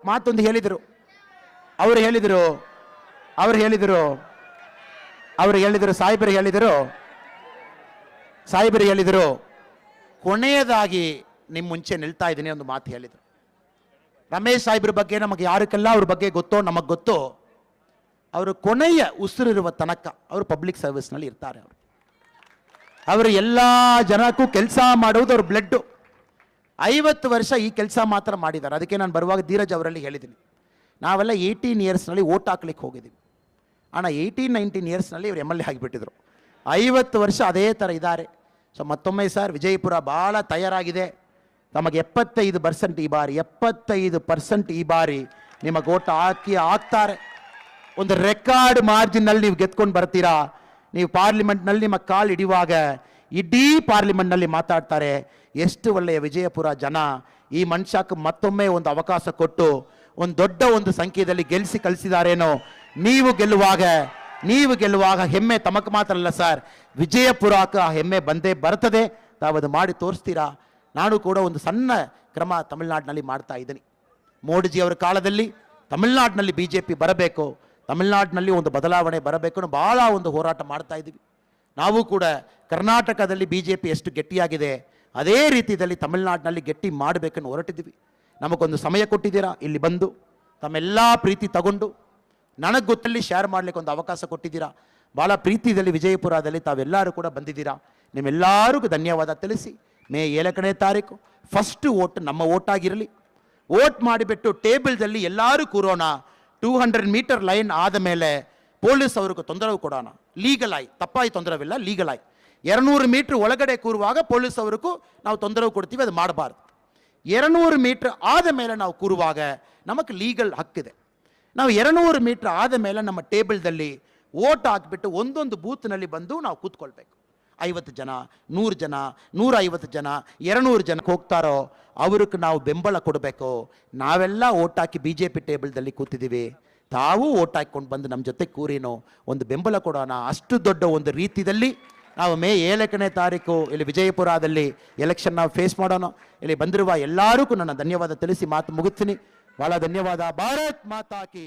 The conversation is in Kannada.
ಮಾತೊಂದು ಹೇಳಿದರು. ಅವರು ಹೇಳಿದರು ಸಾಹೇಬರು ಹೇಳಿದರು ಕೊನೆಯದಾಗಿ ನಿಮ್ಮ ಮುಂಚೆ ನಿಲ್ತಾ ಇದ್ದೀನಿ ಒಂದು ಮಾತು ಹೇಳಿದರು. ರಮೇಶ್ ಸಾಹೇಬ್ರ ಬಗ್ಗೆ ನಮಗೆ ಯಾರಕ್ಕೆಲ್ಲ ಅವ್ರ ಬಗ್ಗೆ ಗೊತ್ತೋ ನಮಗೆ ಗೊತ್ತು. ಅವರು ಕೊನೆಯ ಉಸಿರಿರುವ ತನಕ ಅವರು ಪಬ್ಲಿಕ್ ಸರ್ವಿಸ್ನಲ್ಲಿ ಇರ್ತಾರೆ. ಅವರು ಎಲ್ಲ ಜನಕ್ಕೂ ಕೆಲಸ ಮಾಡುವುದು ಅವ್ರ ಬ್ಲಡ್ಡು. 50 ವರ್ಷ ಈ ಕೆಲಸ ಮಾತ್ರ ಮಾಡಿದ್ದಾರೆ. ಅದಕ್ಕೆ ನಾನು ಬರುವಾಗ ಧೀರಜ್ ಅವರಲ್ಲಿ ಹೇಳಿದ್ದೀನಿ, ನಾವೆಲ್ಲ 18 ಇಯರ್ಸ್ನಲ್ಲಿ ಓಟ್ ಹಾಕ್ಲಿಕ್ಕೆ ಹೋಗಿದ್ದೀವಿ. ಅಣ್ಣ 18-19 ಇಯರ್ಸ್ನಲ್ಲಿ ಇವರು MLA ಆಗಿಬಿಟ್ಟಿದ್ರು. 50 ವರ್ಷ ಅದೇ ಥರ ಇದ್ದಾರೆ. ಸೊ ಮತ್ತೊಮ್ಮೆ ಸರ್, ವಿಜಯಪುರ ಭಾಳ ತಯಾರಾಗಿದೆ. ನಮಗೆ 75% ಈ ಬಾರಿ 75% ಈ ಬಾರಿ ನಿಮಗೆ ಓಟ್ ಹಾಕ್ತಾರೆ. ಒಂದು ರೆಕಾರ್ಡ್ ಮಾರ್ಜಿನ್ನಲ್ಲಿ ನೀವು ಗೆದ್ಕೊಂಡು ಬರ್ತೀರಾ. ನೀವು ಪಾರ್ಲಿಮೆಂಟ್ನಲ್ಲಿ ನಿಮ್ಮ ಕಾಲು ಹಿಡಿಯುವಾಗ ಇಡೀ ಪಾರ್ಲಿಮೆಂಟ್ನಲ್ಲಿ ಮಾತಾಡ್ತಾರೆ, ಎಷ್ಟು ಒಳ್ಳೆಯ ವಿಜಯಪುರ ಜನ ಈ ಮನುಷ್ಯಕ್ಕೆ ಮತ್ತೊಮ್ಮೆ ಒಂದು ಅವಕಾಶ ಕೊಟ್ಟು ಒಂದು ದೊಡ್ಡ ಒಂದು ಸಂಖ್ಯೆಯಲ್ಲಿ ಗೆಲ್ಲಿಸಿ ಕಳಿಸಿದಾರೇನೋ. ನೀವು ಗೆಲ್ಲುವಾಗ ಹೆಮ್ಮೆ ತಮಕ್ಕೆ ಮಾತ್ರ ಅಲ್ಲ ಸರ್, ವಿಜಯಪುರಕ್ಕೆ ಆ ಹೆಮ್ಮೆ ಬಂದೇ ಬರ್ತದೆ. ತಾವದು ಮಾಡಿ ತೋರಿಸ್ತೀರಾ. ನಾನು ಕೂಡ ಒಂದು ಸಣ್ಣ ಕ್ರಮ ತಮಿಳುನಾಡಿನಲ್ಲಿ ಮಾಡ್ತಾ ಇದ್ದೀನಿ. ಮೋದಿಜಿ ಅವರ ಕಾಲದಲ್ಲಿ ತಮಿಳುನಾಡಿನಲ್ಲಿ BJP ಬರಬೇಕು, ತಮಿಳುನಾಡಿನಲ್ಲಿ ಒಂದು ಬದಲಾವಣೆ ಬರಬೇಕು ಅನ್ನೋ ಭಾಳ ಒಂದು ಹೋರಾಟ ಮಾಡ್ತಾ ಇದ್ದೀವಿ. ನಾವು ಕೂಡ ಕರ್ನಾಟಕದಲ್ಲಿ BJP ಎಷ್ಟು ಗಟ್ಟಿಯಾಗಿದೆ ಅದೇ ರೀತಿಯಲ್ಲಿ ತಮಿಳುನಾಡಿನಲ್ಲಿ ಗಟ್ಟಿ ಮಾಡಬೇಕನ್ನು ಹೊರಟಿದ್ದೀವಿ. ನಮಗೊಂದು ಸಮಯ ಕೊಟ್ಟಿದ್ದೀರಾ, ಇಲ್ಲಿ ಬಂದು ತಮ್ಮೆಲ್ಲ ಪ್ರೀತಿ ತಗೊಂಡು ನನಗೆ ಗೊತ್ತಲ್ಲಿ ಶೇರ್ ಮಾಡಲಿಕ್ಕೆ ಒಂದು ಅವಕಾಶ ಕೊಟ್ಟಿದ್ದೀರಾ. ಭಾಳ ಪ್ರೀತಿಯಲ್ಲಿ ವಿಜಯಪುರದಲ್ಲಿ ತಾವೆಲ್ಲರೂ ಕೂಡ ಬಂದಿದ್ದೀರಾ. ನಿಮ್ಮೆಲ್ಲರಿಗೂ ಧನ್ಯವಾದ ತಿಳಿಸಿ, ಮೇ 7ನೇ ತಾರೀಕು ಫಸ್ಟ್ ಓಟ್ ನಮ್ಮ ಓಟಾಗಿರಲಿ. ಓಟ್ ಮಾಡಿಬಿಟ್ಟು ಟೇಬಲ್ದಲ್ಲಿ ಎಲ್ಲರೂ ಕೂರೋಣ. 200 ಮೀಟರ್ ಲೈನ್ ಆದ ಮೇಲೆ ಪೊಲೀಸ್ ಅವ್ರಿಗೆ ತೊಂದರೆ ಕೊಡೋಣ. ಲೀಗಲ್ ಆಗಿ, ತಪ್ಪಾಗಿ ತೊಂದರೆವಿಲ್ಲ, ಲೀಗಲ್ ಆಗಿ 200 ಮೀಟ್ರ್ ಒಳಗಡೆ ಕೂರುವಾಗ ಪೊಲೀಸ್ ಅವ್ರಿಗೂ ನಾವು ತೊಂದರೆ ಕೊಡ್ತೀವಿ, ಅದು ಮಾಡಬಾರ್ದು. 200 ಮೀಟ್ರ್ ಆದ ಮೇಲೆ ನಾವು ಕೂರುವಾಗ ನಮಗೆ ಲೀಗಲ್ ಹಕ್ಕಿದೆ. ನಾವು 200 ಮೀಟ್ರ್ ಆದ ಮೇಲೆ ನಮ್ಮ ಟೇಬಲ್ದಲ್ಲಿ ಓಟ್ ಹಾಕಿಬಿಟ್ಟು ಒಂದೊಂದು ಬೂತ್ನಲ್ಲಿ ಬಂದು ನಾವು ಕೂತ್ಕೊಳ್ಬೇಕು. 50 ಜನ, 100 ಜನ, 150 ಜನ, 200 ಜನಕ್ಕೆ ಹೋಗ್ತಾರೋ ಅವ್ರಿಗೆ ನಾವು ಬೆಂಬಲ ಕೊಡಬೇಕು. ನಾವೆಲ್ಲ ಓಟ್ ಹಾಕಿ BJP ಟೇಬಲ್ದಲ್ಲಿ ಕೂತಿದ್ದೀವಿ, ತಾವು ಓಟ್ ಹಾಕ್ಕೊಂಡು ಬಂದು ನಮ್ಮ ಜೊತೆ ಕೂರಿನೋ ಒಂದು ಬೆಂಬಲ ಕೊಡೋಣ. ಅಷ್ಟು ದೊಡ್ಡ ಒಂದು ರೀತಿಯಲ್ಲಿ ನಾವು ಮೇ 7ನೇ ತಾರೀಕು ಇಲ್ಲಿ ವಿಜಯಪುರದಲ್ಲಿ ಎಲೆಕ್ಷನ್ ನಾವು ಫೇಸ್ ಮಾಡೋಣ. ಇಲ್ಲಿ ಬಂದಿರುವ ಎಲ್ಲರಿಗೂ ನನ್ನ ಧನ್ಯವಾದ ತಿಳಿಸಿ ಮಾತು ಮುಗಿಸ್ತೀನಿ. ಭಾಳ ಧನ್ಯವಾದ. ಭಾರತ್ ಮಾತಾ ಕಿ.